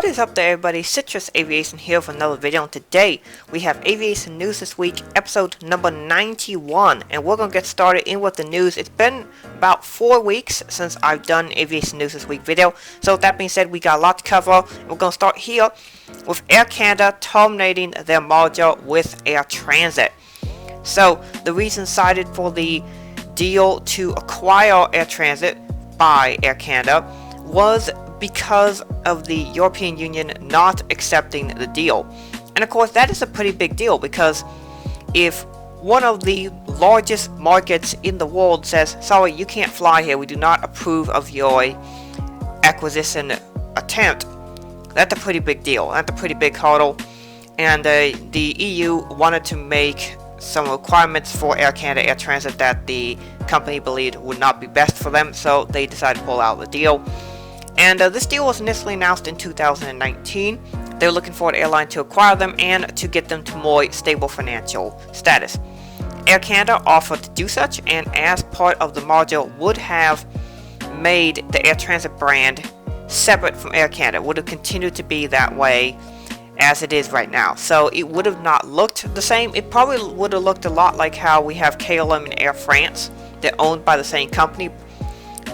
What is up there, everybody? Citrus Aviation here for another video, and today we have Aviation News This Week, episode number 91, and we're going to get started in with the news. It's been about 4 weeks since I've done Aviation News This Week video, so with that being said, we got a lot to cover. We're going to start here with Air Canada terminating their merger with Air Transit. So, the reason cited for the deal to acquire Air Transit by Air Canada was because of the European Union not accepting the deal. And of course that is a pretty big deal, because if one of the largest markets in the world says, sorry, you can't fly here, we do not approve of your acquisition attempt, that's a pretty big deal, that's a pretty big hurdle. And the EU wanted to make some requirements for Air Canada Air Transit that the company believed would not be best for them, so they decided to pull out the deal. And this deal was initially announced in 2019. They were looking for an airline to acquire them and to get them to more stable financial status. Air Canada offered to do such, and as part of the merger would have made the Air Transit brand separate from Air Canada. It would have continued to be that way as it is right now. So it would have not looked the same. It probably would have looked a lot like how we have KLM and Air France. They're owned by the same company.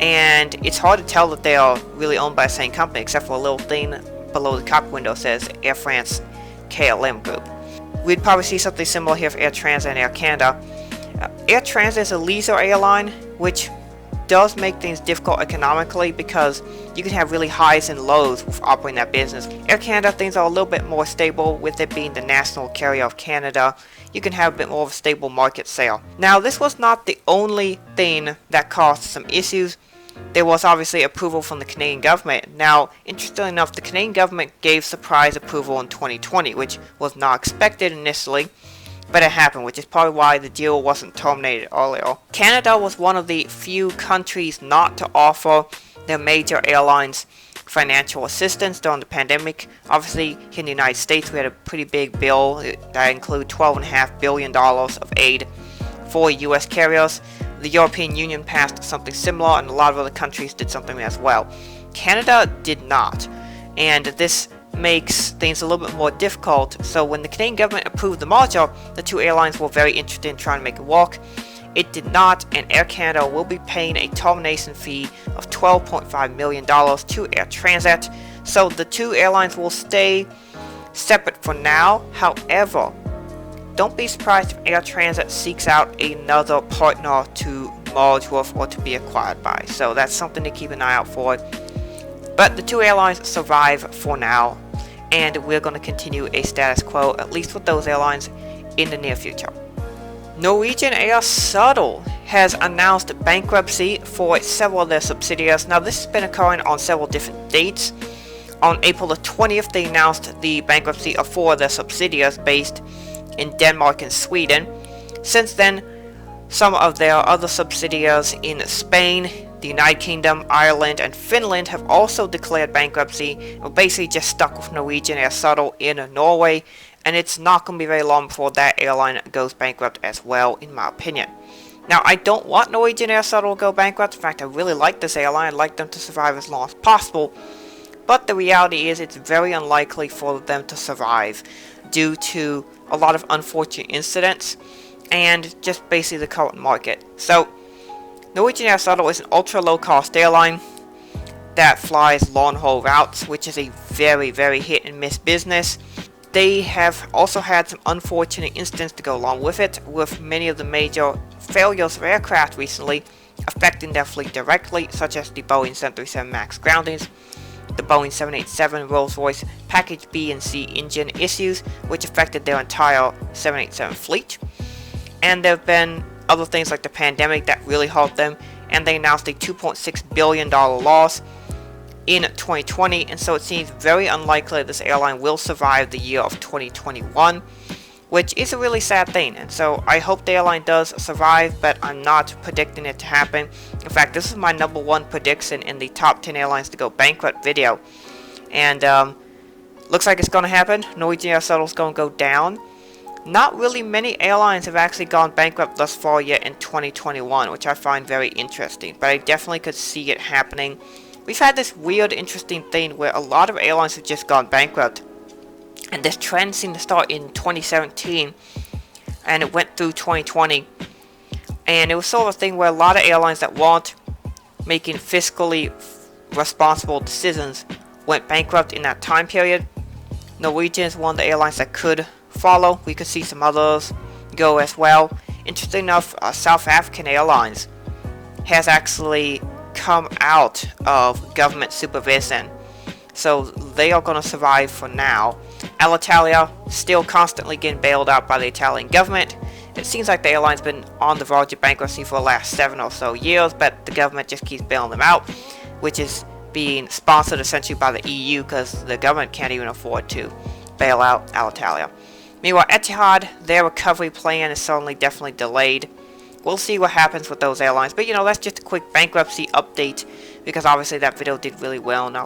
And it's hard to tell that they are really owned by the same company, except for a little thing below the cockpit window says Air France KLM Group. We'd probably see something similar here for Air Transit and Air Canada. Air Transit is a leisure airline, which does make things difficult economically because you can have really highs and lows with operating that business. Air Canada, things are a little bit more stable, with it being the national carrier of Canada. You can have a bit more of a stable market sale. Now, this was not the only thing that caused some issues. There was obviously approval from the Canadian government. Now, interestingly enough, the Canadian government gave surprise approval in 2020, which was not expected initially, but it happened, which is probably why the deal wasn't terminated earlier. Canada was one of the few countries not to offer their major airlines financial assistance during the pandemic. Obviously, here in the United States, we had a pretty big bill that included $12.5 billion of aid for U.S. carriers. The European Union passed something similar, and a lot of other countries did something as well. Canada did not, and this makes things a little bit more difficult. So when the Canadian government approved the merger, the two airlines were very interested in trying to make it work. It did not, and Air Canada will be paying a termination fee of $12.5 million to Air Transit. So the two airlines will stay separate for now. However, don't be surprised if Air Transit seeks out another partner to merge with or to be acquired by. So that's something to keep an eye out for. But the two airlines survive for now, and we're going to continue a status quo, at least with those airlines, in the near future. Norwegian Air Shuttle has announced bankruptcy for several of their subsidiaries. Now, this has been occurring on several different dates. On April the 20th, they announced the bankruptcy of 4 of their subsidiaries based in Denmark and Sweden. Since then, some of their other subsidiaries in Spain, the United Kingdom, Ireland, and Finland have also declared bankruptcy. We're basically just stuck with Norwegian Air Shuttle in Norway, and it's not going to be very long before that airline goes bankrupt as well, in my opinion. Now, I don't want Norwegian Air Shuttle to go bankrupt. In fact, I really like this airline. I'd like them to survive as long as possible. But the reality is it's very unlikely for them to survive due to a lot of unfortunate incidents and just basically the current market. So, Norwegian Air Shuttle is an ultra low cost airline that flies long haul routes, which is a very, very hit and miss business. They have also had some unfortunate incidents to go along with it, with many of the major failures of aircraft recently affecting their fleet directly, such as the Boeing 737 MAX groundings, the Boeing 787 Rolls-Royce Package B and C engine issues, which affected their entire 787 fleet. And there have been other things like the pandemic that really hurt them, and they announced a $2.6 billion loss in 2020, and so it seems very unlikely that this airline will survive the year of 2021, which is a really sad thing. And so I hope the airline does survive, but I'm not predicting it to happen. In fact, this is my number 1 prediction in the top 10 airlines to go bankrupt video, and looks like it's going to happen. Norwegian Air Shuttle is going to go down. Not really many airlines have actually gone bankrupt thus far yet in 2021, which I find very interesting, but I definitely could see it happening we've had this weird, interesting thing where a lot of airlines have just gone bankrupt. And this trend seemed to start in 2017, and it went through 2020. And it was sort of a thing where a lot of airlines that weren't making fiscally responsible decisions went bankrupt in that time period. Norwegian is one of the airlines that could follow. We could see some others go as well. Interesting enough, South African Airlines has actually come out of government supervision, so they are going to survive for now. Alitalia still constantly getting bailed out by the Italian government. It seems like the airline's been on the verge of bankruptcy for the last 7 or so years, but the government just keeps bailing them out, which is being sponsored essentially by the EU because the government can't even afford to bail out Alitalia. Meanwhile, Etihad, their recovery plan is suddenly definitely delayed. We'll see what happens with those airlines, but that's just a quick bankruptcy update because obviously that video did really well, and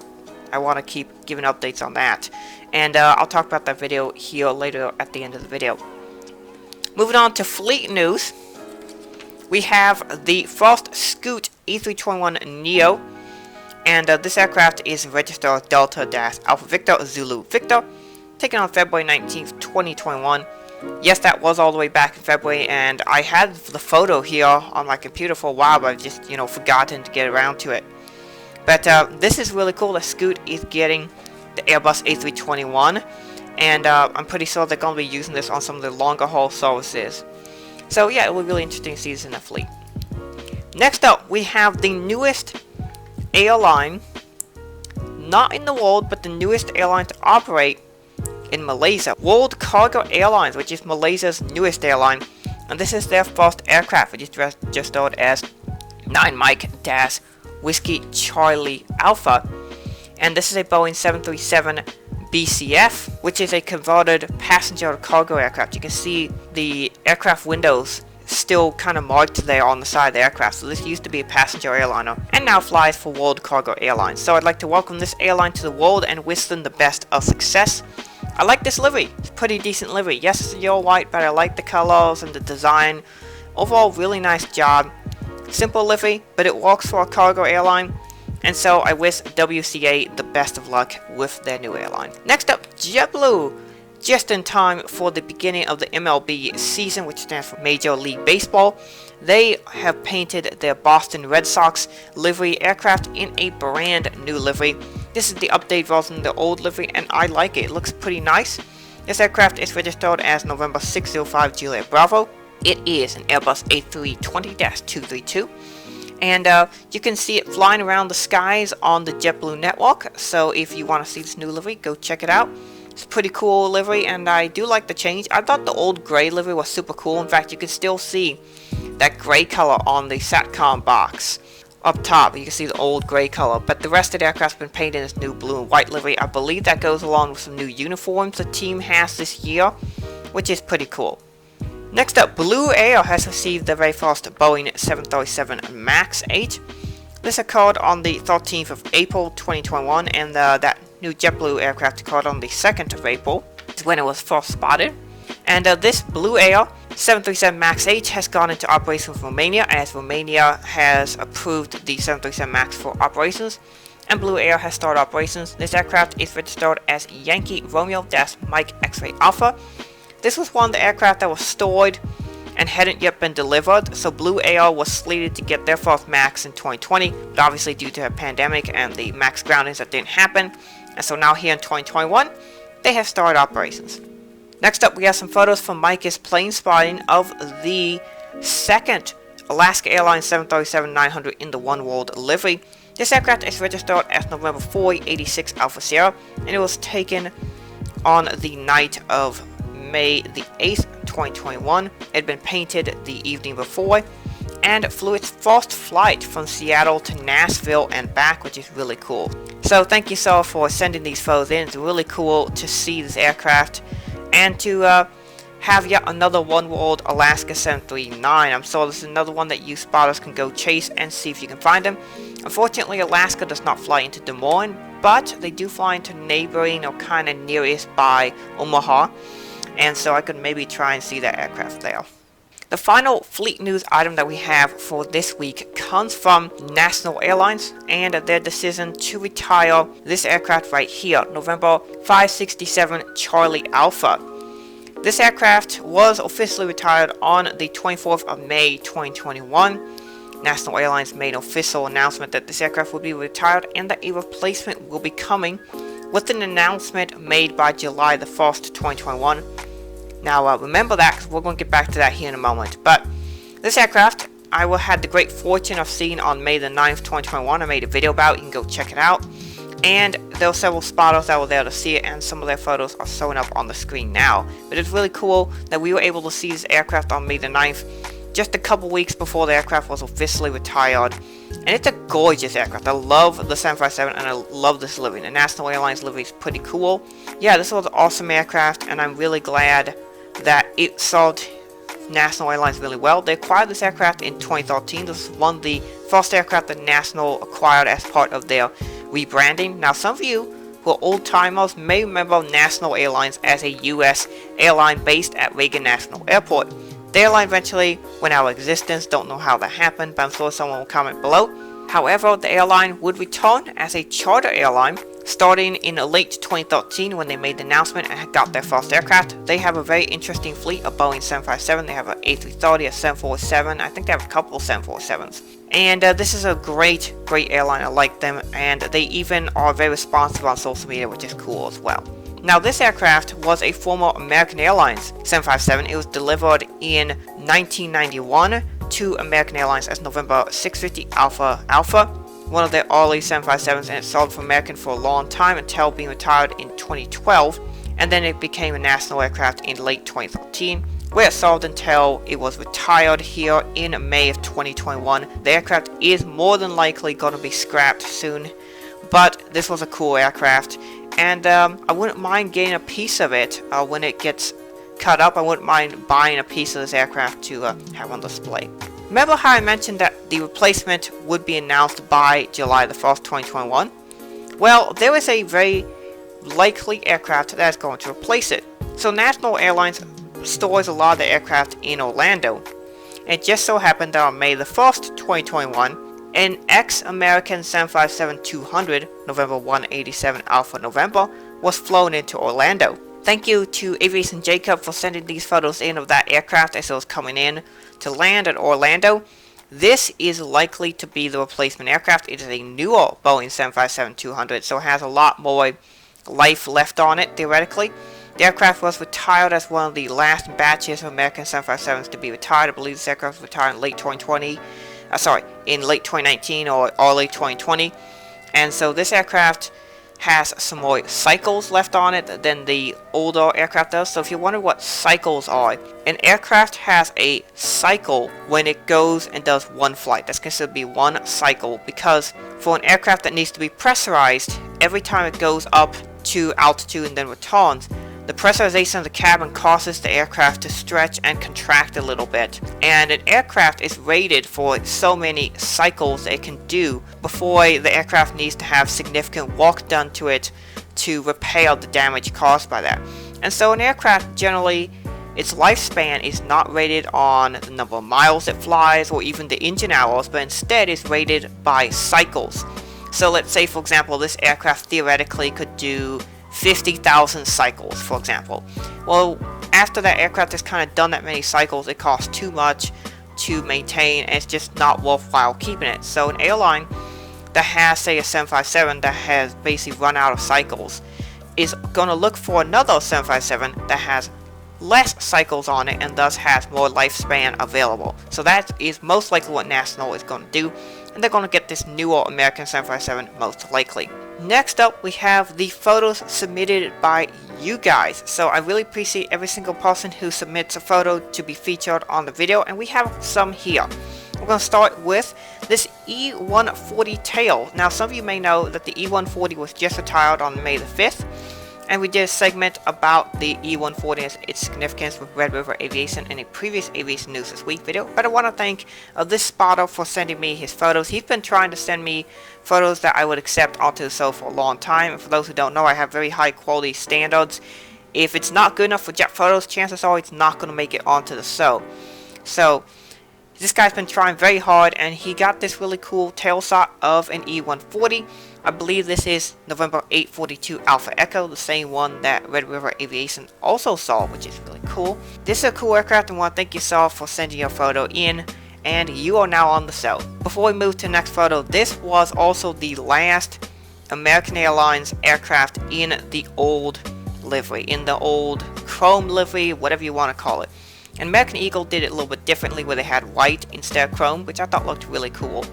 I want to keep giving updates on that. And I'll talk about that video here later at the end of the video. Moving on to fleet news, we have the first Scoot A321neo, and this aircraft is registered Delta-Alpha Victor Zulu Victor, taken on February 19th, 2021. Yes, that was all the way back in February, and I had the photo here on my computer for a while, but I've just, forgotten to get around to it. But this is really cool. The Scoot is getting the Airbus A321, and I'm pretty sure they're going to be using this on some of the longer haul services. So yeah, it will be really interesting to see this in the fleet. Next up, we have the newest airline, not in the world, but the newest airline to operate in Malaysia. World Cargo Airlines, which is Malaysia's newest airline, and this is their first aircraft, which is registered as 9 Mike Whiskey Charlie Alpha, and this is a Boeing 737 BCF, which is a converted passenger cargo aircraft. You can see the aircraft windows still kind of marked there on the side of the aircraft. So this used to be a passenger airliner and now flies for World Cargo Airlines. So I'd like to welcome this airline to the world and wish them the best of success. I like this livery. It's a pretty decent livery. Yes, it's yellow white, but I like the colors and the design. Overall, really nice job. Simple livery, but it works for a cargo airline. And so I wish WCA the best of luck with their new airline. Next up, JetBlue. Just in time for the beginning of the MLB season, which stands for Major League Baseball, they have painted their Boston Red Sox livery aircraft in a brand new livery. This is the update version of the old livery, and I like it. It looks pretty nice. This aircraft is registered as November 605 Juliet Bravo. It is an Airbus A320-232. And you can see it flying around the skies on the JetBlue network. So if you want to see this new livery, go check it out. It's a pretty cool livery, and I do like the change. I thought the old gray livery was super cool. In fact, you can still see that gray color on the SATCOM box. Up top, you can see the old gray color, but the rest of the aircraft's been painted in this new blue and white livery. I believe that goes along with some new uniforms the team has this year, which is pretty cool. Next up, Blue Air has received the very first Boeing 737 MAX 8. This occurred on the 13th of April 2021, and that new JetBlue aircraft occurred on the 2nd of April, is when it was first spotted. And this Blue Air 737 MAX 8 has gone into operation with Romania, as Romania has approved the 737 MAX for operations, and Blue Air has started operations. This aircraft is registered as Yankee Romeo-Mike X-Ray Alpha. This was one of the aircraft that was stored and hadn't yet been delivered, so Blue Air was slated to get their first MAX in 2020, but obviously due to a pandemic and the MAX groundings that didn't happen, and so now here in 2021, they have started operations. Next up, we have some photos from Mike's Planespotting of the second Alaska Airlines 737-900 in the One World livery. This aircraft is registered as November 486 Alpha Sierra, and it was taken on the night of May the 8th, 2021. It had been painted the evening before and flew its first flight from Seattle to Nashville and back, which is really cool. So thank you, sir, for sending these photos in. It's really cool to see this aircraft and to have yet another One World Alaska 739. I'm sure this is another one that you spotters can go chase and see if you can find them. Unfortunately, Alaska does not fly into Des Moines, but they do fly into neighboring or kind of nearest by Omaha. And so I could maybe try and see that aircraft there. The final fleet news item that we have for this week comes from National Airlines and their decision to retire this aircraft right here, November 567 Charlie Alpha. This aircraft was officially retired on the 24th of May 2021. National Airlines made an official announcement that this aircraft will be retired and that a replacement will be coming, with an announcement made by July the 1st, 2021. Now remember that, because we're going to get back to that here in a moment. But this aircraft I had the great fortune of seeing on May the 9th, 2021. I made a video about it. You can go check it out. And there were several spotters that were there to see it, and some of their photos are showing up on the screen now. But it's really cool that we were able to see this aircraft on May the 9th, just a couple weeks before the aircraft was officially retired. And it's a gorgeous aircraft. I love the 757 and I love this livery. The National Airlines livery is pretty cool. Yeah, this was an awesome aircraft, and I'm really glad that it served National Airlines really well. They acquired this aircraft in 2013. This was one of the first aircraft that National acquired as part of their rebranding. Now, some of you who are old timers may remember National Airlines as a US airline based at Reagan National Airport. The airline eventually went out of existence. Don't know how that happened, but I'm sure someone will comment below. However, the airline would return as a charter airline starting in late 2013 when they made the announcement and got their first aircraft. They have a very interesting fleet of Boeing 757. They have an A330, a 747. I think they have a couple of 747s. And this is a great airline. I like them, and they even are very responsive on social media, which is cool as well. Now, this aircraft was a former American Airlines 757. It was delivered in 1991 to American Airlines as November 650 Alpha, one of their early 757s, and it sold for American for a long time until being retired in 2012, and then it became a national aircraft in late 2013, where it sold until it was retired here in May of 2021. The aircraft is more than likely going to be scrapped soon, but this was a cool aircraft, and I wouldn't mind getting a piece of it when it gets cut up. I wouldn't mind buying a piece of this aircraft to have on display. Remember how I mentioned that the replacement would be announced by July the 1st, 2021? Well, there is a very likely aircraft that is going to replace it. So National Airlines stores a lot of the aircraft in Orlando. It just so happened that on May the 1st, 2021, an ex-American 757-200, November 187 Alpha November, was flown into Orlando. Thank you to Aviation Jacob for sending these photos in of that aircraft as it was coming in to land at Orlando. This is likely to be the replacement aircraft. It is a newer Boeing 757-200, so it has a lot more life left on it, theoretically. The aircraft was retired as one of the last batches of American 757s to be retired. I believe this aircraft was retired in late 2020. In late 2019 or early 2020. And so this aircraft has some more cycles left on it than the older aircraft does. So if you wonder what cycles are, an aircraft has a cycle when it goes and does one flight. That's considered to be one cycle, because for an aircraft that needs to be pressurized every time it goes up to altitude and then returns, the pressurization of the cabin causes the aircraft to stretch and contract a little bit, and an aircraft is rated for so many cycles it can do before the aircraft needs to have significant work done to it to repair the damage caused by that. And so an aircraft generally, its lifespan is not rated on the number of miles it flies or even the engine hours, but instead is rated by cycles. So let's say, for example, this aircraft theoretically could do 50,000 cycles, for example. Well, after that aircraft has kind of done that many cycles, it costs too much to maintain, and it's just not worthwhile keeping it. So an airline that has, say, a 757 that has basically run out of cycles is going to look for another 757 that has less cycles on it and thus has more lifespan available. So that is most likely what National is going to do, and they're going to get this newer American 757 most likely. Next up, we have the photos submitted by you guys. So I really appreciate every single person who submits a photo to be featured on the video, and we have some here. We're going to start with this E140 tail. Now, some of you may know that the E140 was just retired on May the 5th, and we did a segment about the E140 and its significance with Red River Aviation in a previous Aviation News This Week video. But I want to thank this spotter for sending me his photos. He's been trying to send me photos that I would accept onto the show for a long time. And for those who don't know, I have very high quality standards. If it's not good enough for jet photos, chances are it's not going to make it onto the show. So this guy's been trying very hard, and he got this really cool tail shot of an E-140. I believe this is November 842 Alpha Echo, the same one that Red River Aviation also saw, which is really cool. This is a cool aircraft, and I want to thank yourself for sending your photo in, and you are now on the show. Before we move to the next photo, this was also the last American Airlines aircraft in the old livery, in the old chrome livery, whatever you want to call it. And American Eagle did it a little bit differently, where they had white instead of chrome, which I thought looked really cool.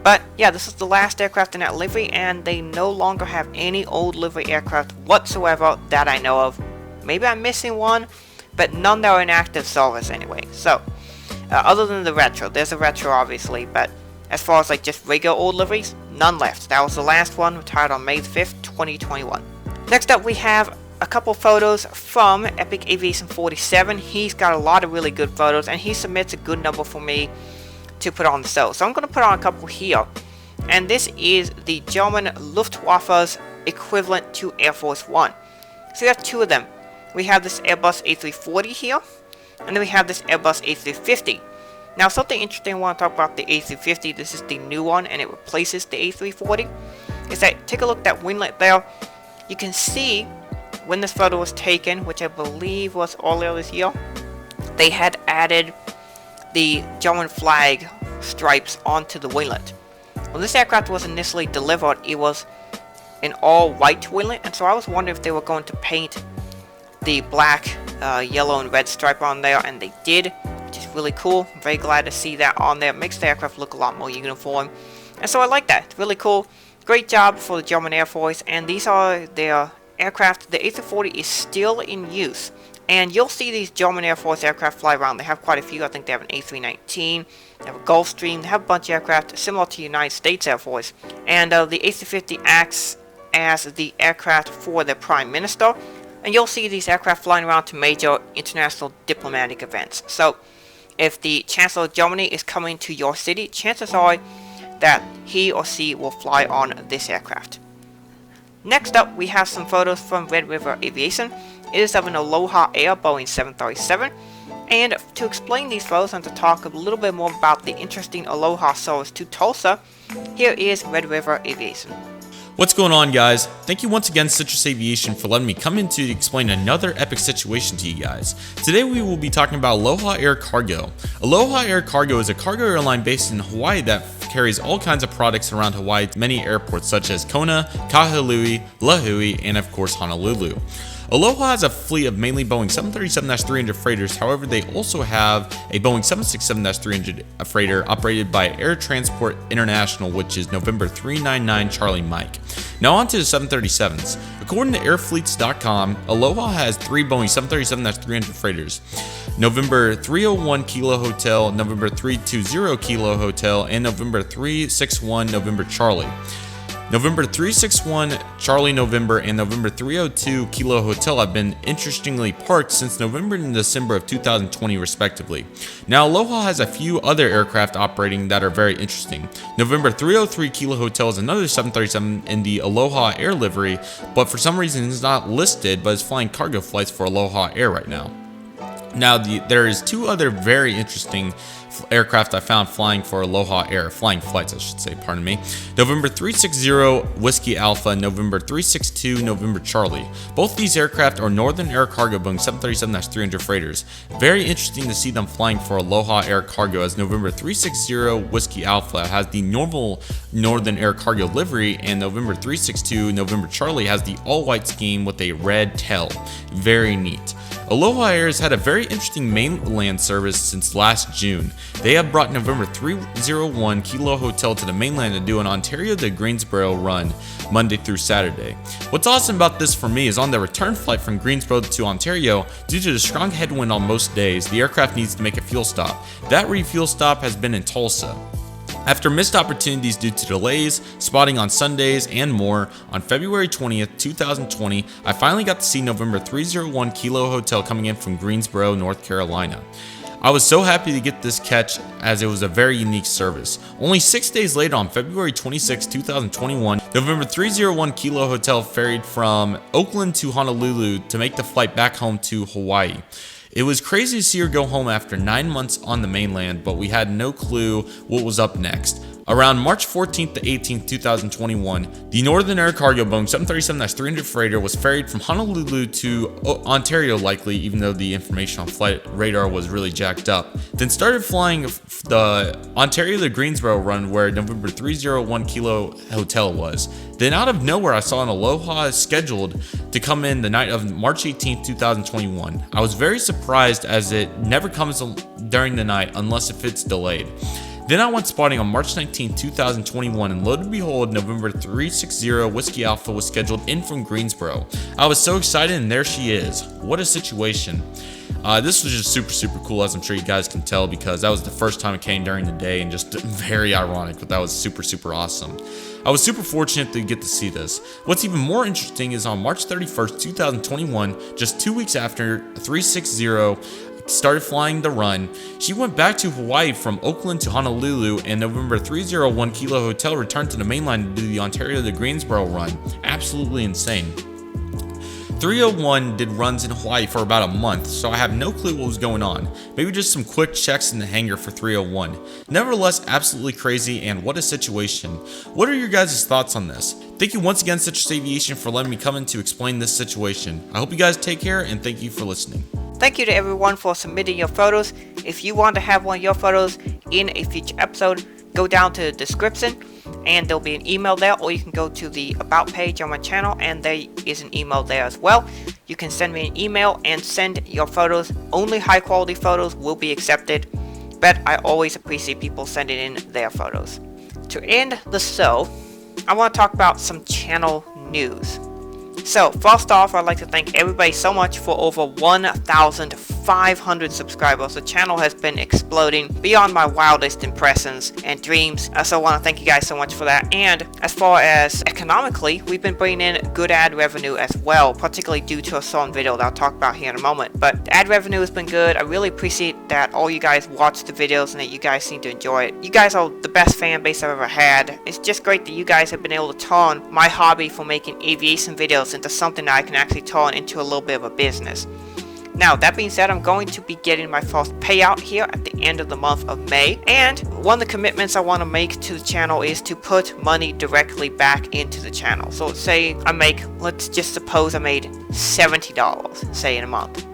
But yeah, this is the last aircraft in that livery, and they no longer have any old livery aircraft whatsoever that I know of. Maybe I'm missing one, but none that are in active service anyway. So, other than the retro, there's a retro obviously, but as far as like just regular old liveries, none left. That was the last one, retired on May 5th, 2021. Next up, we have a couple photos from Epic Aviation 47. He's got a lot of really good photos, and he submits a good number for me to put on the show. So I'm going to put on a couple here. And this is the German Luftwaffe's equivalent to Air Force One. So we have two of them. We have this Airbus A340 here, and then we have this Airbus A350. Now something interesting I want to talk about the A350, this is the new one, and it replaces the A340, is that take a look at that winglet there. You can see when this photo was taken, which I believe was earlier this year, they had added the German flag stripes onto the winglet. When this aircraft was initially delivered, it was an all-white winglet, and so I was wondering if they were going to paint the black, yellow, and red stripe on there, and they did, which is really cool. I'm very glad to see that on there. It makes the aircraft look a lot more uniform, and so I like that. It's really cool. Great job for the German Air Force, and these are their aircraft. The A340 is still in use, and you'll see these German Air Force aircraft fly around. They have quite a few. I think they have an A319, they have a Gulfstream, they have a bunch of aircraft similar to the United States Air Force, and the A350 acts as the aircraft for the Prime Minister, and you'll see these aircraft flying around to major international diplomatic events. So if the Chancellor of Germany is coming to your city, chances are that he or she will fly on this aircraft. Next up, we have some photos from Red River Aviation. It is of an Aloha Air Boeing 737. And to explain these photos and to talk a little bit more about the interesting Aloha service to Tulsa, here is Red River Aviation. What's going on, guys? Thank you once again, Citrus Aviation, for letting me come in to explain another epic situation to you guys. Today we will be talking about Aloha Air Cargo. Aloha Air Cargo is a cargo airline based in Hawaii that carries all kinds of products around Hawaii to many airports such as Kona, Kahului, Lahui, and of course Honolulu. Aloha has a fleet of mainly Boeing 737-300 freighters. However, they also have a Boeing 767-300 freighter operated by Air Transport International, which is November 399 Charlie Mike. Now on to the 737s. According to airfleets.com, Aloha has 3 Boeing 737-300 freighters: November 301 Kilo Hotel, November 320 Kilo Hotel, and November 361 November Charlie. November 361 Charlie November and November 302 Kilo Hotel have been interestingly parked since November and December of 2020 respectively. Now Aloha has a few other aircraft operating that are very interesting. November 303 Kilo Hotel is another 737 in the Aloha Air livery, but for some reason it's not listed, but is flying cargo flights for Aloha Air right now. Now there is 2 other very interesting aircraft I found flying for Aloha Air, flying flights I should say, pardon me. November 360 Whiskey Alpha and November 362 November Charlie. Both these aircraft are Northern Air Cargo Boeing 737-300 freighters. Very interesting to see them flying for Aloha Air Cargo, as November 360 Whiskey Alpha has the normal Northern Air Cargo livery, and November 362 November Charlie has the all-white scheme with a red tail. Very neat. Aloha Air has had a very interesting mainland service since last June. They have brought November 301 Kilo Hotel to the mainland to do an Ontario to Greensboro run Monday through Saturday. What's awesome about this for me is on the return flight from Greensboro to Ontario, due to the strong headwind on most days, the aircraft needs to make a fuel stop. That refuel stop has been in Tulsa. After missed opportunities due to delays, spotting on Sundays, and more, on February 20th, 2020, I finally got to see November 301 Kilo Hotel coming in from Greensboro, North Carolina. I was so happy to get this catch, as it was a very unique service. Only 6 days later, on February 26, 2021, November 301 Kilo Hotel ferried from Oakland to Honolulu to make the flight back home to Hawaii. It was crazy to see her go home after 9 months on the mainland, but we had no clue what was up next. Around March 14th to 18th, 2021, the Northern Air Cargo Boeing 737-300 freighter was ferried from Honolulu to Ontario likely, even though the information on flight radar was really jacked up. Then started flying the Ontario to Greensboro run where November 301 Kilo Hotel was. Then out of nowhere I saw an Aloha scheduled to come in the night of March 18th, 2021. I was very surprised as it never comes during the night unless if it's delayed. Then I went spotting on March 19, 2021, and lo and behold, November 360 Whiskey Alpha was scheduled in from Greensboro. I was so excited, and there she is. What a situation. This was just super cool, as I'm sure you guys can tell, because that was the first time it came during the day, and just very ironic, but that was super awesome. I was super fortunate to get to see this. What's even more interesting is on March 31st, 2021, just 2 weeks after 360 started flying the run, she went back to Hawaii from Oakland to Honolulu, and November 301 Kilo Hotel returned to the mainline to do the Ontario to Greensboro run. Absolutely insane. 301 did runs in Hawaii for about a month, so I have no clue what was going on. Maybe just some quick checks in the hangar for 301. Nevertheless, absolutely crazy, and what a situation. What are your guys' thoughts on this? Thank you once again, Citrus Aviation, for letting me come in to explain this situation. I hope you guys take care, and thank you for listening. Thank you to everyone for submitting your photos. If you want to have one of your photos in a future episode, go down to the description and there'll be an email there, or you can go to the about page on my channel and there is an email there as well. You can send me an email and send your photos. Only high quality photos will be accepted, but I always appreciate people sending in their photos. To end the show, I want to talk about some channel news. So, first off, I'd like to thank everybody so much for over 1,500 subscribers. The channel has been exploding beyond my wildest impressions and dreams. So I want to thank you guys so much for that. And as far as economically, we've been bringing in good ad revenue as well, particularly due to a certain video that I'll talk about here in a moment. But ad revenue has been good. I really appreciate that all you guys watch the videos and that you guys seem to enjoy it. You guys are the best fan base I've ever had. It's just great that you guys have been able to turn my hobby for making aviation videos into something that I can actually turn into a little bit of a business. Now, that being said, I'm going to be getting my first payout here at the end of the month of May, and one of the commitments I want to make to the channel is to put money directly back into the channel. So let's say let's just suppose I made $70, say, in a month.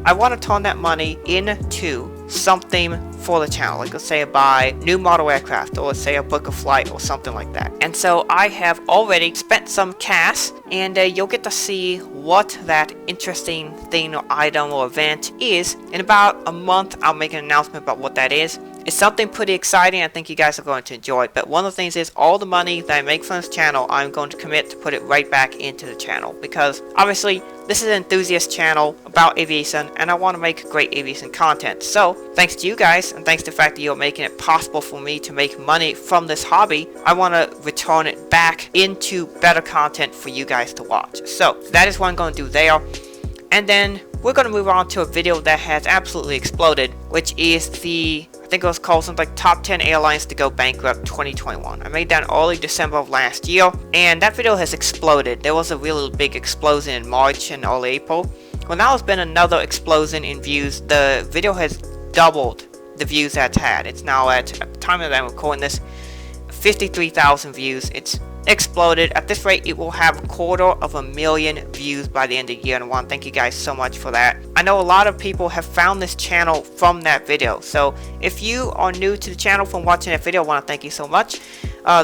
I want to turn that money into something for the channel, like let's say I buy new model aircraft, or let's say I book a flight or something like that. And so I have already spent some cash, and you'll get to see what that interesting thing or item or event is. In about a month, I'll make an announcement about what that is. It's something pretty exciting. I think you guys are going to enjoy it. But one of the things is all the money that I make from this channel, I'm going to commit to put it right back into the channel, because obviously this is an enthusiast channel about aviation and I want to make great aviation content. So thanks to you guys, and thanks to the fact that you're making it possible for me to make money from this hobby, I want to return it back into better content for you guys to watch. So that is what I'm going to do there. And then we're going to move on to a video that has absolutely exploded, which is I think it was called something like Top 10 Airlines to Go Bankrupt 2021. I made that in early December of last year, and that video has exploded. There was a really big explosion in March and early April. Well, now there's been another explosion in views. The video has doubled the views that it's had. It's now at the time that I'm recording this, 53,000 views. It's exploded. At this rate, it will have 250,000 views by the end of the year, and I want to thank you guys so much for that. I know a lot of people have found this channel from that video, so if you are new to the channel from watching that video, I want to thank you so much.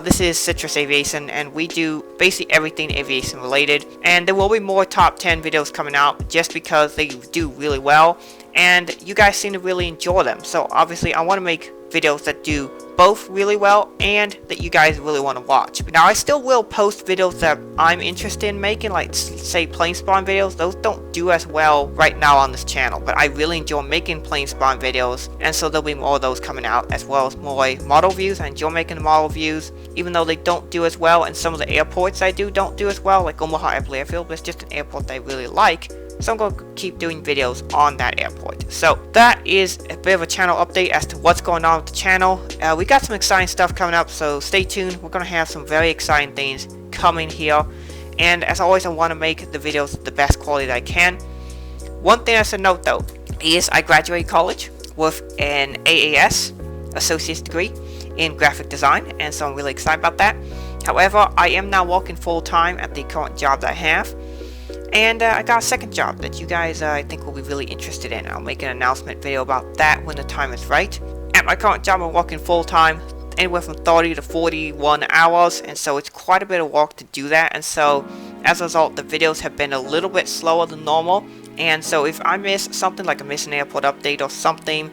This is Citrus Aviation, and we do basically everything aviation related, and there will be more top 10 videos coming out just because they do really well, and you guys seem to really enjoy them. So obviously I want to make videos that do both really well and that you guys really want to watch. Now, I still will post videos that I'm interested in making, like say plane spawn videos. Those don't do as well right now on this channel, but I really enjoy making plane spawn videos, and so there'll be more of those coming out, as well as more model views. I enjoy making the model views, even though they don't do as well, and some of the airports I do don't do as well, like Omaha Airfield, but it's just an airport that I really like. So I'm going to keep doing videos on that airport. So that is a bit of a channel update as to what's going on with the channel. We got some exciting stuff coming up, so stay tuned. We're going to have some very exciting things coming here. And as always, I want to make the videos the best quality that I can. One thing I should note though, is I graduated college with an AAS, Associate's degree in graphic design, and so I'm really excited about that. However, I am now working full-time at the current job that I have, and I got a second job that you guys I think will be really interested in. I'll make an announcement video about that when the time is right. At my current job, I'm working full-time, anywhere from 30 to 41 hours, and so it's quite a bit of work to do that, and so as a result the videos have been a little bit slower than normal. And so if I miss something, like I miss an airport update or something,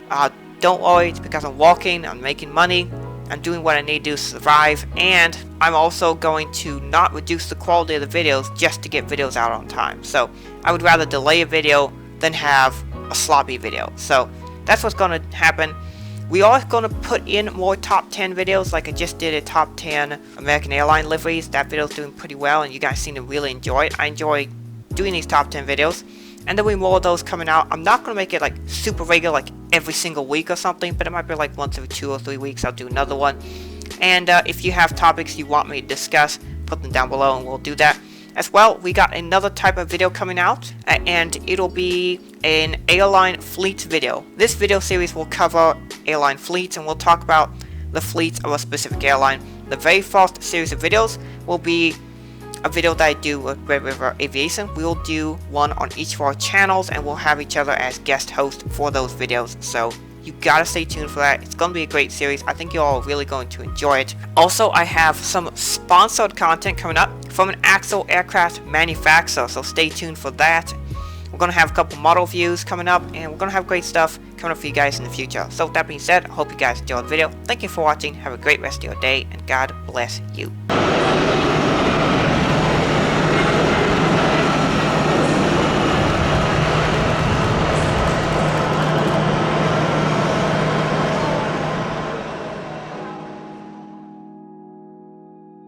don't worry, it's because I'm working, I'm making money, I'm doing what I need to do to survive, and I'm also going to not reduce the quality of the videos just to get videos out on time. So I would rather delay a video than have a sloppy video. So that's what's going to happen. We are going to put in more top 10 videos, like I just did a top 10 American airline liveries. That video is doing pretty well, and you guys seem to really enjoy it. I enjoy doing these top 10 videos, and there'll be more of those coming out. I'm not going to make it like super regular, like every single week or something, but it might be like once every 2 or 3 weeks I'll do another one. And if you have topics you want me to discuss, put them down below and we'll do that. As well, we got another type of video coming out, and it'll be an airline fleet video. This video series will cover airline fleets, and we'll talk about the fleets of a specific airline. The very first series of videos will be a video that I do with Red River Aviation. We'll do one on each of our channels, and we'll have each other as guest hosts for those videos. So you gotta stay tuned for that. It's gonna be a great series. I think you're all really going to enjoy it. Also, I have some sponsored content coming up from an actual aircraft manufacturer, so stay tuned for that. We're gonna have a couple model reviews coming up, and we're gonna have great stuff coming up for you guys in the future. So with that being said, I hope you guys enjoyed the video. Thank you for watching. Have a great rest of your day, and God bless you.